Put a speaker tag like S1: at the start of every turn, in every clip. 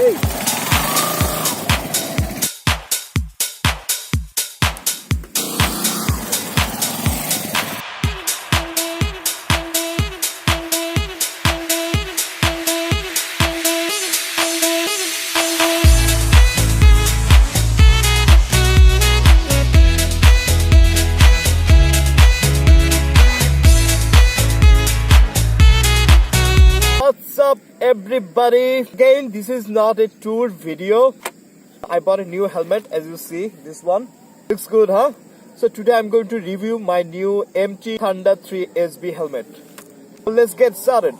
S1: Hey. What's up everybody? Again, this is not a tour video. I bought a new helmet, as you see. This one looks good, huh? So today I'm going to review my new MT Thunder 3 SB helmet. So let's get started.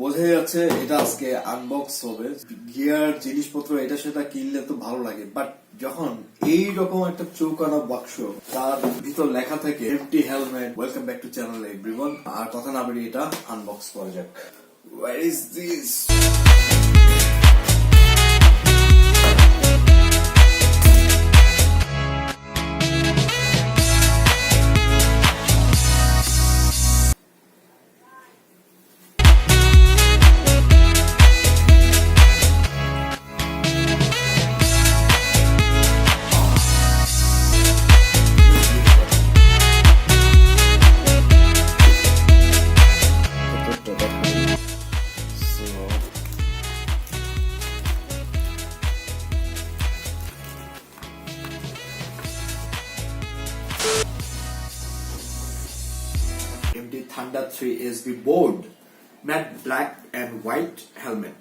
S2: বোঝা যাচ্ছে এটা আজকে unbox হবে। Gear জিনিসপত্র এটা সেটা কিনলে তো ভালো লাগে, বাট যখন এই রকম একটা চৌকানো বাক্স তার ভিতর লেখা থাকে MT helmet, welcome back to channel everyone, আর কথা না বেরিয়ে এটা আনবক্স করা যাক। Where is this? MT Thunder 3 SB board, matte black and white helmet.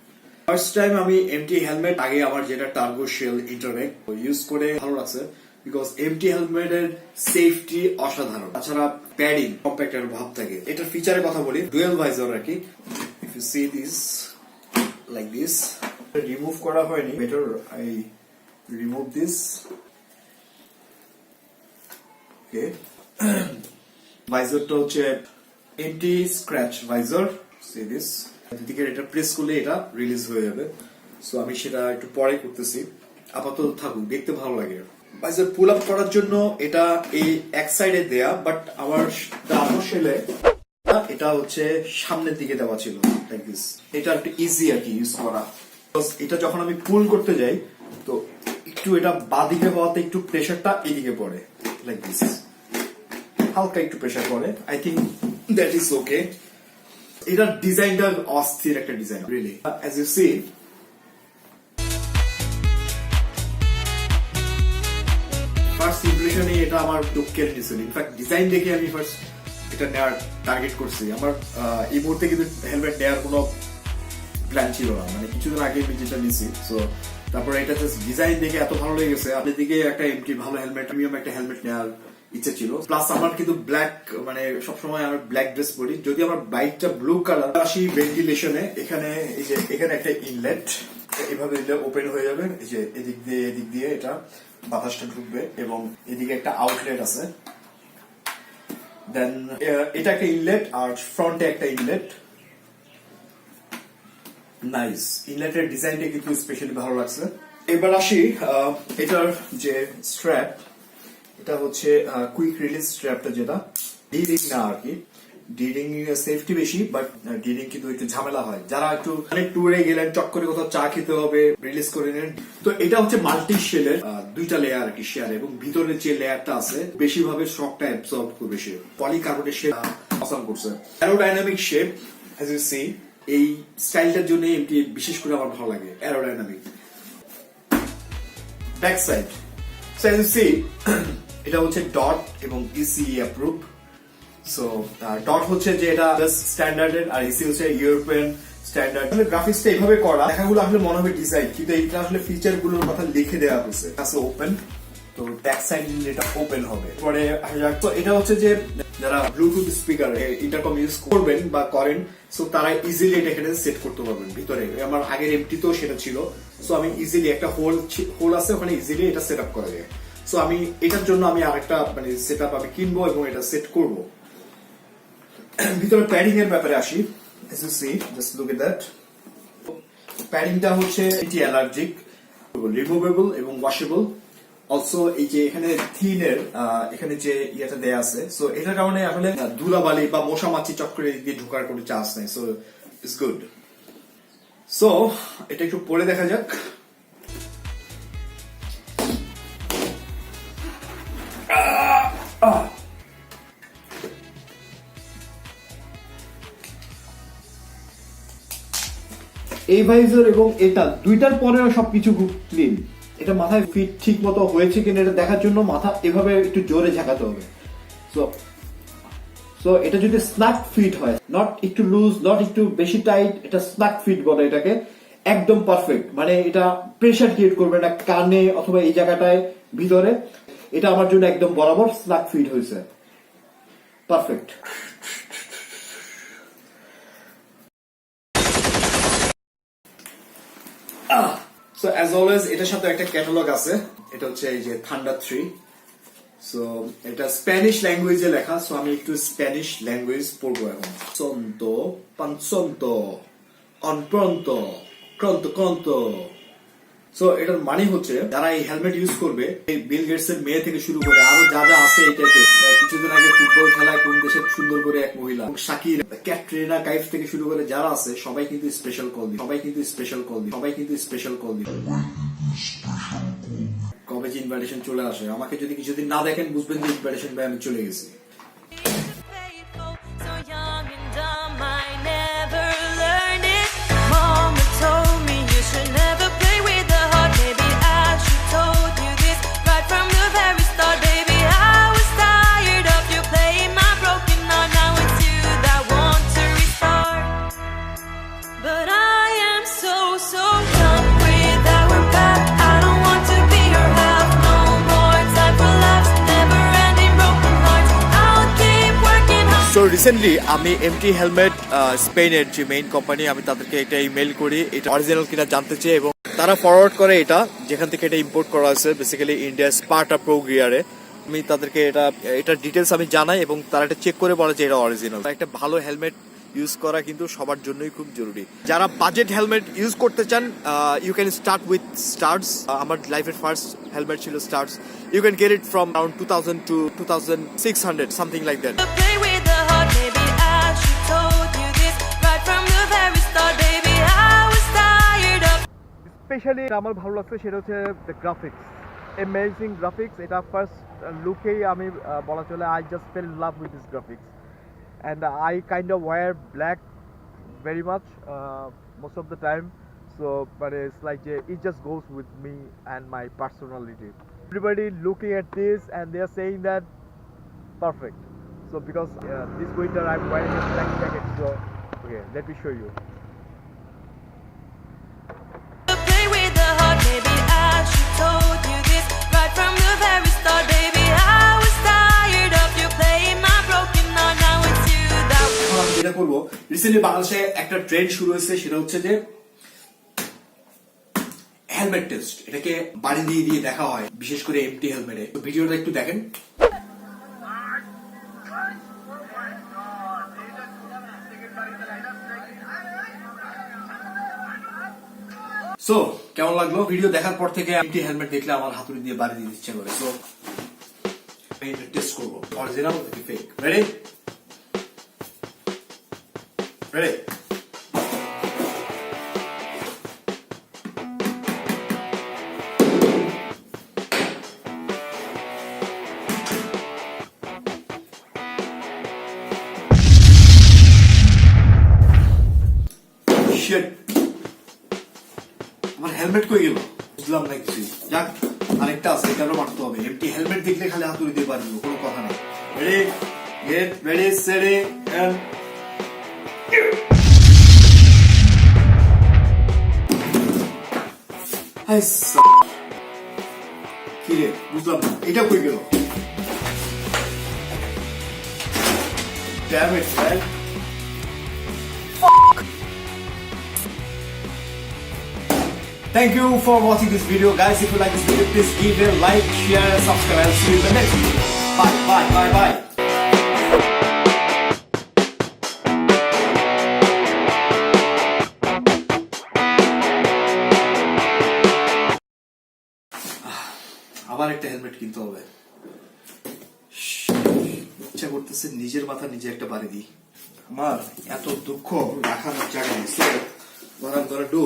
S2: First time আমি MT হেলমেট, আগে আমার যেটা টার্গো শেল ইন্টারনেট ইউজ করে ভালো লাগছে, বিকজ MT হেলমেটের সেফটি অসাধারণ। তাছাড়া প্যাডিং কম্প্যাক্টের ভাব থাকে। এটার ফিচারের কথা বলি, ডুয়েল ভাইজার আর কি। If you see this like this, remove করা হয়নি, better I remove this. Okay, ভাইজারটা হচ্ছে anti scratch visor. See this, এদিকে এটা প্রেস করলে এটা রিলিজ হয়ে যাবে। সো আমি সেটা একটু পরে করতেছি, আপাতত থাকুক, দেখতে ভালো লাগে। ভাইজার পুল আপ করার জন্য এটা এই এক সাইডে দেয়া, বাট আমার টার্গো শেলে এটা হচ্ছে সামনের দিকে দেওয়া ছিল লাইক দিস। এটা একটু ইজি আর কি ইউজ করা। এটা যখন আমি পুল করতে যাই তো একটু এটা বাঁদিকে হওয়াতে একটু প্রেসারটা এদিকে পড়ে লাইক দিস, হালকা একটু প্রেসার পড়ে। I think that is okay. এটার ডিজাইনটা অস্থির একটা design really. As you see, first ইমপ্রেশনে এটা আমার দুঃখের নিছিল। ইনফ্যাক্ট ডিজাইন দেখে আমি ফার্স্ট এটা নেওয়ার টার্গেট করছি। আমার এই মুহূর্তে কিন্তু হেলমেট নেওয়ার কোনো প্ল্যান ছিল না, মানে কিছুদিন আগে আমি যেটা নিছি। সো তারপরে এটা জাস্ট ডিজাইন দেখে এত ভালো লেগে গেছে। আপনার দিকে একটা এমটি ভালো হেলমেট, প্রিমিয়াম একটা হেলমেট নেওয়ার ইচ্ছা ছিল। প্লাস আমার কিন্তু ব্ল্যাক, মানে সবসময় আমার ব্ল্যাক ড্রেস পরি। যদি আমার বাইকটা ব্লু কালার, আসি ভেন্টিলেশনে, এখানে এই যে এখানে একটা ইনলেট, এভাবে দিলে ওপেন হয়ে যাবে। এই যে এদিক দিয়ে এটা বাতাসটা ঢুকবে, এবং এদিকে একটা আউটলেট আছে। দেন এটা একটা ইনলেট, আর ফ্রন্টে একটা ইনলেট। নাইস, ইনলেটের ডিজাইনটা কিন্তু স্পেশালি ভালো লাগছে। এবার আসি এটার যে স্ট্র্যাপ, এটা হচ্ছে কুইক রিলিজ স্ট্র্যাপটা, যেটা ডিরিং না আর কি। ডিরিং সেফটি বেশি, বাট ডিরিং কিন্তু একটু ঝামেলা হয়। যারা একটু ট্যুরে গেলেন, চট করে কোথাও চা খেতে হবে, রিলিজ করে নেন। তো এটা হচ্ছে মাল্টি শেলের দুইটা লেয়ার আর কি শেয়ার, এবং ভিতরে যে লেয়ারটা আছে বেশি ভাবে শকটা অ্যাবজর্ব করবে। সে পলিকার্বনেট শেপ পছন্দ করছে। Aerodynamic shape, as you see, এই স্টাইলটার জন্য এমটি বিশেষ করে আমার ভালো লাগে, aerodynamic. Back side, so as you see, এটা হচ্ছে ডট এবং ইসি অ্যাপ্রুভ। সো ডট হচ্ছে যে এটা স্ট্যান্ডার্ডের, আর ইসি হচ্ছে ইউরোপিয়ান স্ট্যান্ডার্ড। গ্রাফিক্সটা এইভাবে করা, লেখাগুলো আসলে মনে হবে ডিজাইন, কিন্তু এইটা আসলে ফিচার গুলোর কথা লিখে দেওয়া হয়েছে। ওপেন, তো ব্যাক সাইড এটা ওপেন হবে। পরে তো এটা হচ্ছে যে যারা ব্লুটুথ স্পিকার ইন্টারকম ইউজ করবেন বা করেন, সো তারা ইজিলি এটা এখানে সেট করতে পারবেন ভিতরে। আমার আগের এমটি তো সেটা ছিল, সো আমি ইজিলি একটা হোল আছে ওখানে, ইজিলি এটা সেট আপ করা যায়। সো আমি এটার জন্য আমি আরেকটা মানে সেট আপ আমি কিনবো এবং এটা সেট করব। ভিতরে প্যাডিং এর ব্যাপারে আসি। as you see, just look at that. প্যাডিংটা হচ্ছে এটি অ্যালার্জিক, রিমুভেবল এবং ওয়াশেবল। অলসো এই যে এখানে থিনের এখানে যে ইয়েটা দেয়া আছে, সো এটার কারণে আসলে ধুলাবালি বা মশা মাছি চক্করে দিয়ে ঢোকার কোনো চান্স নেই, সো ইটস গুড। সো এটা একটু পরে দেখা যাক। এই ভাইজার এবং এটা দুইটার পরেও সবকিছু খুব ক্লিন। এটা মাথায় ফিট ঠিক মতো হয়েছে কিনা এটা দেখার জন্য মাথা এভাবে একটু জোরে ঝাঁকাতে হবে। সো এটা যদি স্ন্যাক ফিট হয়, নট একটু লুজ, নট একটু বেশি টাইট, এটা স্ন্যাক ফিট বলে এটাকে, একদম পারফেক্ট। মানে এটা প্রেসার ক্রিয়েট করবে না কানে অথবা এই জায়গাটায় ভিতরে। এটা আমার জন্য একদম বরাবর স্ন্যাক ফিট হয়েছে, পারফেক্ট। সো অ্যাজ অলওয়েজ এটার সাথে একটা ক্যাটালগ আছে, এটা হচ্ছে এই যে থান্ডার 3। সো এটা স্প্যানিশ ল্যাঙ্গুয়েজে লেখা, সো আমি একটু স্প্যানিশ ল্যাঙ্গুয়েজ পড়বো এখন। সন্তো পানসন্তো অনপ্রন্তো ক্রন্তো ক্রন্তো। সো এটার মানে হচ্ছে যারা এই হেলমেট ইউজ করবে, এই বিল গেটস এর মেয়ে থেকে শুরু করে আরো যা যা আছে এই টাইপের। কিছুদিন আগে ফুটবল খেলায় কোন দেশে সুন্দর করে এক মহিলা, শাকির, ক্যাটরিনা কাইফ থেকে শুরু করে যারা আছে সবাই কিন্তু স্পেশাল কল দিই, সবাই কিন্তু স্পেশাল কল দিই, সবাই কিন্তু স্পেশাল কল দিই। কবে যে ইনভাইটেশন চলে আসে, আমাকে যদি কিছুদিন না দেখেন বুঝবেন যে ইনভাইটেশন ভাই আমি চলে গেছি।
S1: সো রিসেন্টলি আমি এমটি হেলমেট স্পেনের যে মেইন কোম্পানি, আমি তাদেরকে একটা ইমেল করি এটা অরিজিনাল কিনা জানতে চাই, এবং তারা ফরওয়ার্ড করে এটা যেখান থেকে এটা ইম্পোর্ট করা হয়েছে, বেসিক্যালি ইন্ডিয়া স্পার্টা প্রো গিয়ারে। আমি তাদেরকে এটার ডিটেলস আমি জানাই এবং তারা এটা চেক করে বলে যে এটা অরিজিনাল। একটা ভালো হেলমেট ইউজ করা কিন্তু সবার জন্যই খুব জরুরি। যারা বাজেট হেলমেট ইউজ করতে চান, you can start with Stars. আমার লাইফের ফার্স্ট হেলমেট ছিল Stars. You can get it from around 2000 to 2600, something like that. Specially আমার ভালো লাগছে সেটা হচ্ছে দ্য গ্রাফিক্স, অ্যামেজিং গ্রাফিক্স। এটা ফার্স্ট লুকেই আমি বলা চলে I just fell in love with this graphics, and I kind of wear black very much most of the time, so but it's like it just goes with me and my personality. Everybody looking at this and they are saying that perfect. So because this winter I'm wearing a black jacket, so okay, let me show you.
S2: যেটা করবো, recently বাংলাদেশে একটা trend শুরু হয়েছে, সেটা হচ্ছে যে helmet test. এটাকে বাড়ি দিয়ে দিয়ে দেখা হয়, বিশেষ করে এমটি হেলমেটে। তো ভিডিওটা একটু দেখেন। সো কেমন লাগলো ভিডিও দেখার পর থেকে? এমটি হেলমেট দেখলে আমার হাতুড়ি দিয়ে বাড়ি দিতে ইচ্ছা করে। সো আমি এটা টেস্ট করবো, অরিজিনাল নাকি ফেক। রেডি? Ready? Shit. আমার হেলমেট কই গেল? বুঝলাম না কিছু। যাক, আরেকটা আছে, এটারও মারতে হবে। এমটি হেলমেট দেখলে খালি হাতুড়ি দিয়ে পারবো, কোনো কথা নেই। Ready? Get ready, steady, and কিরে বুঝলাম না, এটা কই গেল? Damn it, man. Thank you for watching this video, guys. If you like this video, please give it a like, share, and subscribe. I'll see you in the next video. Bye, bye, bye, bye. আবার একটা helmet কিনতে হবে। ইচ্ছা করতেছে নিজের মাথা নিজে একটা বাড়ি দিই। আমার এত দুঃখ রাখানোর জায়গা নেই। So what I'm gonna do